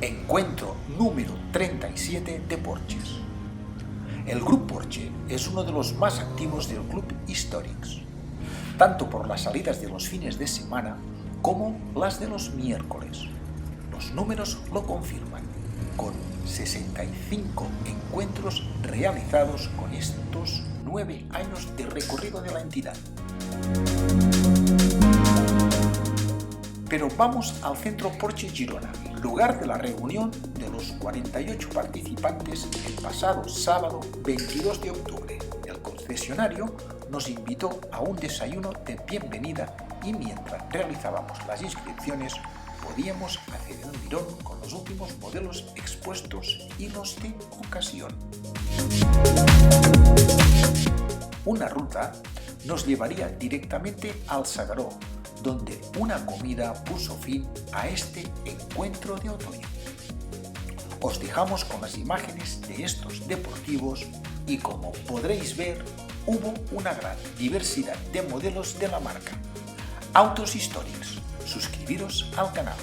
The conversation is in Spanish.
Encuentro número 37 de Porches. El Grup Porche es uno de los más activos del Club Històrics, tanto por las salidas de los fines de semana como las de los miércoles. Los números lo confirman, con 65 encuentros realizados con estos 9 años de recorrido de la entidad. Pero vamos al Centro Porche Girona, lugar de la reunión de los 48 participantes el pasado sábado 22 de octubre. El concesionario nos invitó a un desayuno de bienvenida y mientras realizábamos las inscripciones podíamos hacer un mirón con los últimos modelos expuestos y los de ocasión. Una ruta nos llevaría directamente al Sagaró, donde una comida puso fin a este encuentro de otoño. Os dejamos con las imágenes de estos deportivos y como podréis ver, hubo una gran diversidad de modelos de la marca. Autos Històrics. Suscribiros al canal.